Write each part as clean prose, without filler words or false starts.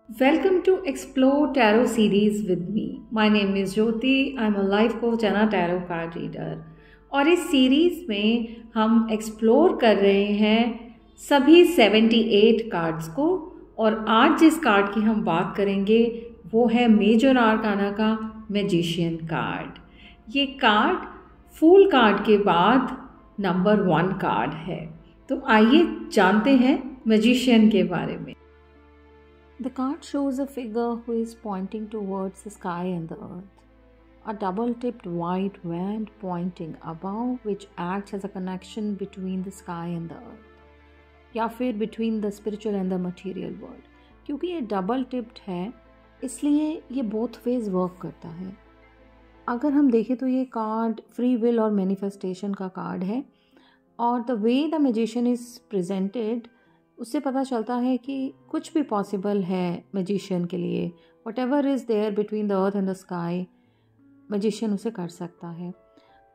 Welcome to Explore Tarot series with me. My name is Jyoti. I'm a life coach and a tarot card reader. और इस series में हम explore कर रहे हैं सभी 78 कार्ड्स को। और आज जिस कार्ड की हम बात करेंगे वो है मेजर आर्काना का मैजिशियन कार्ड। ये कार्ड फूल कार्ड के बाद नंबर 1 कार्ड है। तो आइए जानते हैं मैजिशियन के बारे में। The card shows a figure who is pointing towards the sky and the earth. A double-tipped white wand pointing above which acts as a connection between the sky and the earth. या फिर between the spiritual and the material world. क्योंकि ये double-tipped है इसलिए ये both ways work करता है। अगर हम देखें तो ये कार्ड फ्री विल और मैनिफेस्टेशन का कार्ड है और the way the magician is presented उससे पता चलता है कि कुछ भी पॉसिबल है मैजिशियन के लिए। Whatever is there between the earth and the sky magician उसे कर सकता है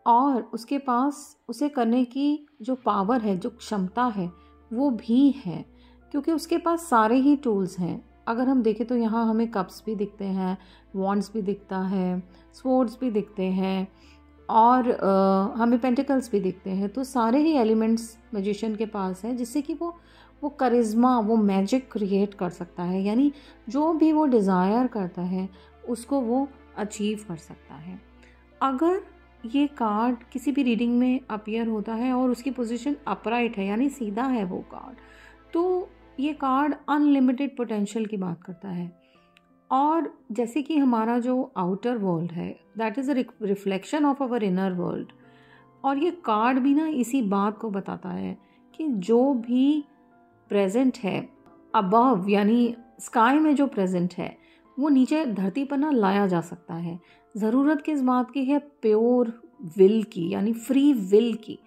और उसके पास उसे करने की जो पावर है, जो क्षमता है वो भी है क्योंकि उसके पास सारे ही टूल्स हैं। अगर हम देखें तो यहाँ हमें कप्स भी दिखते हैं, वॉन्ड्स भी दिखता है, स्वॉर्ड्स भी दिखते हैं और हमें पेंटिकल्स भी दिखते हैं। तो सारे ही एलिमेंट्स मैजिशियन के पास हैं जिससे कि वो करिश्मा, वो मैजिक क्रिएट कर सकता है। यानी जो भी वो डिज़ायर करता है उसको वो अचीव कर सकता है। अगर ये कार्ड किसी भी रीडिंग में अपीयर होता है और उसकी पोजीशन अपराइट है यानी सीधा है वो कार्ड, तो ये कार्ड अनलिमिटेड पोटेंशियल की बात करता है। और जैसे कि हमारा जो आउटर वर्ल्ड है that is a reflection of our inner world, और ये कार्ड भी ना इसी बात को बताता है कि जो भी प्रेजेंट है अबव यानी स्काई में जो प्रेजेंट है वो नीचे धरती पर ना लाया जा सकता है। ज़रूरत किस बात की है? प्योर विल की, यानी फ्री विल की,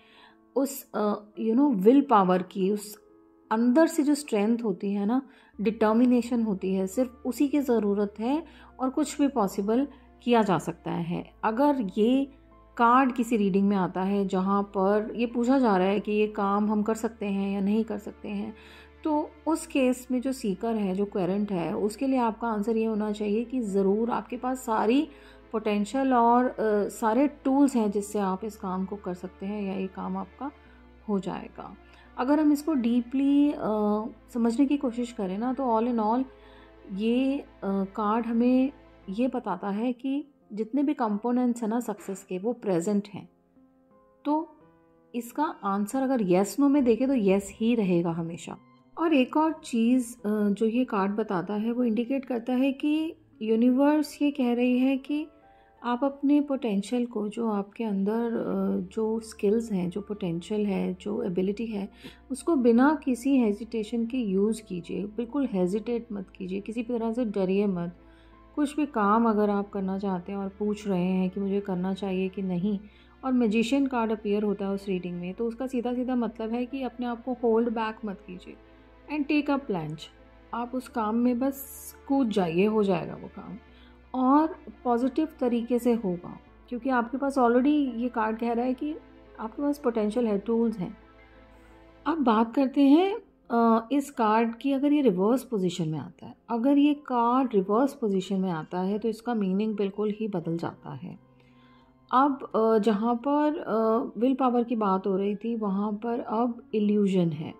उस विल पावर की, उस अंदर से जो स्ट्रेंथ होती है ना, डिटर्मिनेशन होती है, सिर्फ उसी की ज़रूरत है और कुछ भी पॉसिबल किया जा सकता है। अगर ये कार्ड किसी रीडिंग में आता है जहाँ पर ये पूछा जा रहा है कि ये काम हम कर सकते हैं या नहीं कर सकते हैं, तो उस केस में जो सीकर है, जो क्वेरेंट है, उसके लिए आपका आंसर ये होना चाहिए कि ज़रूर आपके पास सारी पोटेंशियल और सारे टूल्स हैं जिससे आप इस काम को कर सकते हैं या ये काम आपका हो जाएगा। अगर हम इसको डीपली समझने की कोशिश करें ना, तो ऑल इन ऑल ये कार्ड हमें ये बताता है कि जितने भी कंपोनेंट्स हैं ना सक्सेस के, वो प्रेजेंट हैं। तो इसका आंसर अगर येस नो में देखें तो येस ही रहेगा हमेशा। और एक और चीज़ जो ये कार्ड बताता है वो इंडिकेट करता है कि यूनिवर्स ये कह रही है कि आप अपने पोटेंशियल को, जो आपके अंदर जो स्किल्स हैं, जो पोटेंशियल है, जो एबिलिटी है, उसको बिना किसी हेजिटेशन के यूज़ कीजिए। बिल्कुल हेजिटेट मत कीजिए, किसी भी तरह से डरिए मत। कुछ भी काम अगर आप करना चाहते हैं और पूछ रहे हैं कि मुझे करना चाहिए कि नहीं, और मैजिशियन कार्ड अपीयर होता है उस रीडिंग में, तो उसका सीधा सीधा मतलब है कि अपने आप को होल्ड बैक मत कीजिए एंड टेक अ प्लंज। आप उस काम में बस कूद जाइए, हो जाएगा वो काम और पॉजिटिव तरीके से होगा क्योंकि आपके पास ऑलरेडी ये कार्ड कह रहा है कि आपके पास पोटेंशियल है, टूल्स हैं। अब बात करते हैं इस कार्ड की। अगर ये रिवर्स पोजीशन में आता है, अगर ये कार्ड रिवर्स पोजीशन में आता है तो इसका मीनिंग बिल्कुल ही बदल जाता है। अब जहाँ पर विल पावर की बात हो रही थी वहाँ पर अब इल्यूजन है।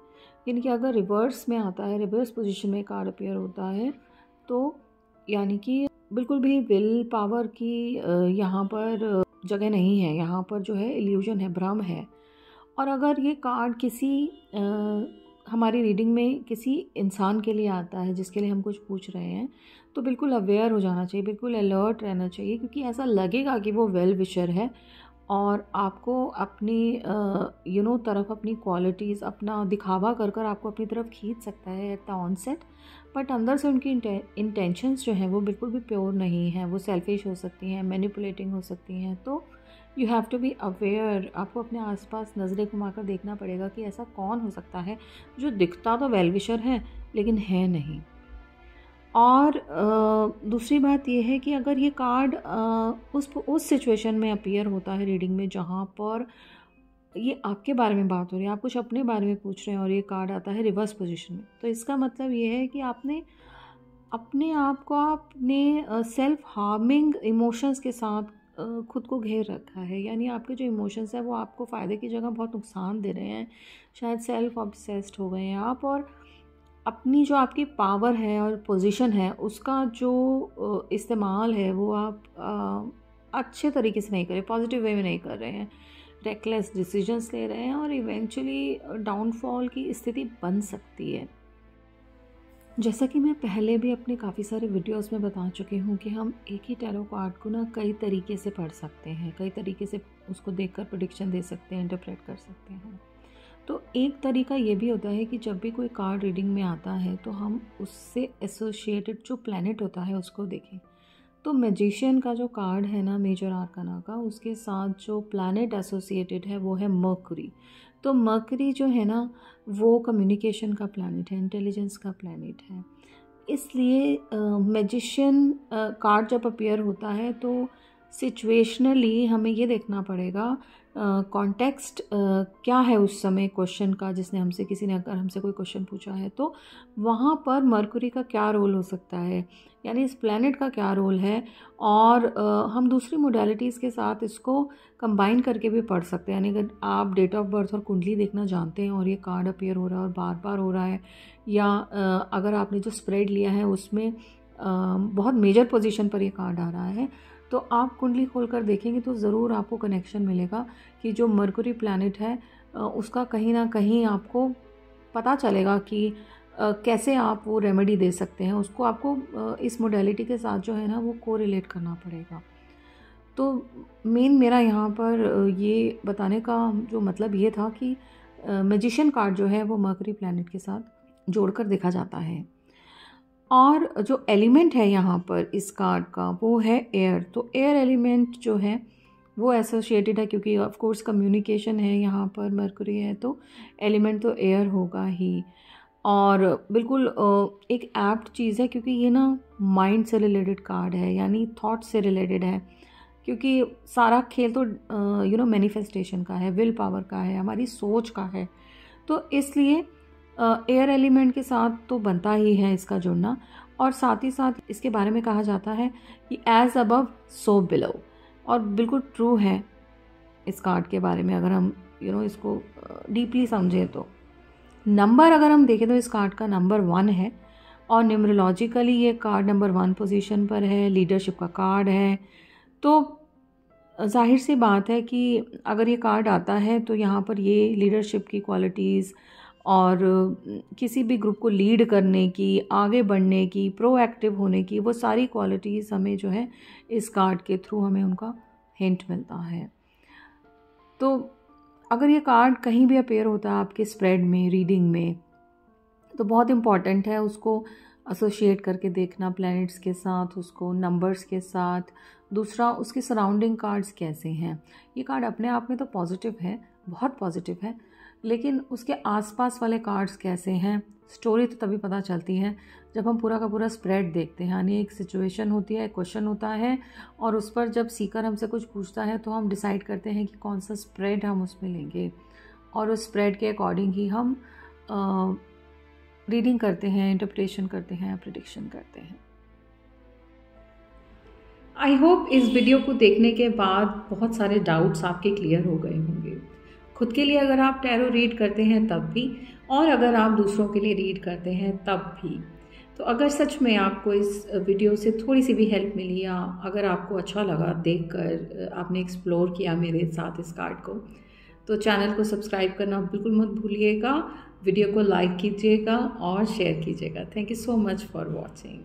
यानी कि अगर रिवर्स में आता है, रिवर्स पोजीशन में कार्ड अपीयर होता है, तो यानी कि बिल्कुल भी विल पावर की यहाँ पर जगह नहीं है। यहाँ पर जो है इल्यूजन है, भ्रम है। और अगर ये कार्ड किसी हमारी रीडिंग में किसी इंसान के लिए आता है जिसके लिए हम कुछ पूछ रहे हैं, तो बिल्कुल अवेयर हो जाना चाहिए, बिल्कुल अलर्ट रहना चाहिए क्योंकि ऐसा लगेगा कि वो वेल विशर है और आपको अपनी तरफ अपनी क्वालिटीज़, अपना दिखावा कर कर आपको अपनी तरफ खींच सकता है एट द ऑनसेट। बट अंदर से उनकी इंटेंशंस जो हैं वो बिल्कुल भी प्योर नहीं हैं। वो सेल्फिश हो सकती हैं, मैनिपुलेटिंग हो सकती हैं। तो you have to be aware. आपको अपने आसपास नज़रें घुमाकर देखना पड़ेगा कि ऐसा कौन हो सकता है जो दिखता तो वेल विशर है लेकिन है नहीं। और दूसरी बात यह है कि अगर ये कार्ड उस सिचुएशन में अपीयर होता है रीडिंग में जहाँ पर ये आपके बारे में बात हो रही है, आप कुछ अपने बारे में पूछ रहे हैं और ये कार्ड आता है रिवर्स पोजीशन में, तो इसका मतलब ये है कि आपने अपने आप को आपने सेल्फ हार्मिंग इमोशंस के साथ खुद को घेर रखा है, यानी आपके जो इमोशंस हैं वो आपको फ़ायदे की जगह बहुत नुकसान दे रहे हैं। शायद सेल्फ ऑब्सेस्ड हो गए हैं आप, और अपनी जो आपकी पावर है और पोजीशन है उसका जो इस्तेमाल है वो आप अच्छे तरीके से नहीं कर रहे, पॉजिटिव वे में नहीं कर रहे हैं, रेकलेस डिसीजंस ले रहे हैं, और इवेंचुअली डाउनफॉल की स्थिति बन सकती है। जैसा कि मैं पहले भी अपने काफ़ी सारे वीडियोस में बता चुकी हूँ कि हम एक ही टैरो कार्ड को ना कई तरीके से पढ़ सकते हैं, कई तरीके से उसको देखकर प्रेडिक्शन दे सकते हैं, इंटरप्रेट कर सकते हैं। तो एक तरीका ये भी होता है कि जब भी कोई कार्ड रीडिंग में आता है तो हम उससे एसोसिएटेड जो प्लैनेट होता है उसको देखें। तो मैजिशियन का जो कार्ड है ना मेजर आर्काना का, उसके साथ जो प्लैनेट एसोसिएटेड है वो है मर्करी। तो मर्करी जो है ना वो कम्युनिकेशन का प्लैनेट है, इंटेलिजेंस का प्लैनेट है। इसलिए मैजिशियन कार्ड जब अपीयर होता है तो सिचुएशनली हमें ये देखना पड़ेगा कॉन्टेक्स्ट क्या है उस समय क्वेश्चन का, जिसने हमसे, किसी ने अगर हमसे कोई क्वेश्चन पूछा है तो वहाँ पर मर्कुरी का क्या रोल हो सकता है, यानी इस प्लैनेट का क्या रोल है। और हम दूसरी मोडालिटीज़ के साथ इसको कंबाइन करके भी पढ़ सकते हैं। यानी अगर आप डेट ऑफ बर्थ और कुंडली देखना जानते हैं और ये कार्ड अपीयर हो रहा है और बार बार हो रहा है, या अगर आपने जो स्प्रेड लिया है उसमें बहुत मेजर पोजीशन पर ये कार्ड आ रहा है, तो आप कुंडली खोलकर देखेंगे तो ज़रूर आपको कनेक्शन मिलेगा कि जो मर्कुरी प्लैनेट है उसका कहीं ना कहीं आपको पता चलेगा कि कैसे आप वो रेमेडी दे सकते हैं। उसको आपको इस मोडेलिटी के साथ जो है ना वो कोरिलेट करना पड़ेगा। तो मेन मेरा यहाँ पर ये बताने का जो मतलब ये था कि मैजिशियन कार्ड जो है वो मर्कुरी प्लैनेट के साथ जोड़कर देखा जाता है। और जो एलिमेंट है यहाँ पर इस कार्ड का वो है एयर। तो एयर एलिमेंट जो है वो एसोसिएटेड है, क्योंकि ऑफ कोर्स कम्युनिकेशन है, यहाँ पर मर्कुरी है तो एलिमेंट तो एयर होगा ही। और बिल्कुल एक एप्ट चीज़ है क्योंकि ये ना माइंड से रिलेटेड कार्ड है, यानी थॉट से रिलेटेड है, क्योंकि सारा खेल तो मैनिफेस्टेशन का है, विल पावर का है, हमारी सोच का है। तो इसलिए एयर एलिमेंट के साथ तो बनता ही है इसका जुड़ना। और साथ ही साथ इसके बारे में कहा जाता है कि एज अबव सो बिलो, और बिल्कुल ट्रू है इस कार्ड के बारे में। अगर हम इसको डीपली समझें तो नंबर अगर हम देखें तो इस कार्ड का नंबर 1 है, और न्यूमरोलॉजिकली ये कार्ड नंबर 1 पोजीशन पर है, लीडरशिप का कार्ड है। तो जाहिर सी बात है कि अगर ये कार्ड आता है तो यहाँ पर ये लीडरशिप की क्वालिटीज़ और किसी भी ग्रुप को लीड करने की, आगे बढ़ने की, प्रोएक्टिव होने की, वो सारी क्वालिटीज़ हमें जो है इस कार्ड के थ्रू हमें उनका हिंट मिलता है। तो अगर ये कार्ड कहीं भी अपीयर होता है आपके स्प्रेड में, रीडिंग में, तो बहुत इम्पॉर्टेंट है उसको एसोशिएट करके देखना प्लैनेट्स के साथ, उसको नंबर्स के साथ। दूसरा, उसके सराउंडिंग कार्ड्स कैसे हैं। ये कार्ड अपने आप में तो पॉजिटिव है, बहुत पॉजिटिव है, लेकिन उसके आसपास वाले कार्ड्स कैसे हैं, स्टोरी तो तभी पता चलती है जब हम पूरा का पूरा स्प्रेड देखते हैं। यानी एक सिचुएशन होती है, क्वेश्चन होता है, और उस पर जब सीकर हमसे कुछ पूछता है तो हम डिसाइड करते हैं कि कौन सा स्प्रेड हम उसमें लेंगे, और उस स्प्रेड के अकॉर्डिंग ही हम रीडिंग करते हैं, इंटरप्रिटेशन करते हैं, प्रेडिक्शन करते हैं। आई होप इस वीडियो को देखने के बाद बहुत सारे डाउट्स आपके क्लियर हो गए होंगे। खुद के लिए अगर आप टैरो रीड करते हैं तब भी, और अगर आप दूसरों के लिए रीड करते हैं तब भी। तो अगर सच में आपको इस वीडियो से थोड़ी सी भी हेल्प मिली, या अगर आपको अच्छा लगा देखकर, आपने एक्सप्लोर किया मेरे साथ इस कार्ड को, तो चैनल को सब्सक्राइब करना बिल्कुल मत भूलिएगा, वीडियो को लाइक कीजिएगा और शेयर कीजिएगा। Thank you so much for watching.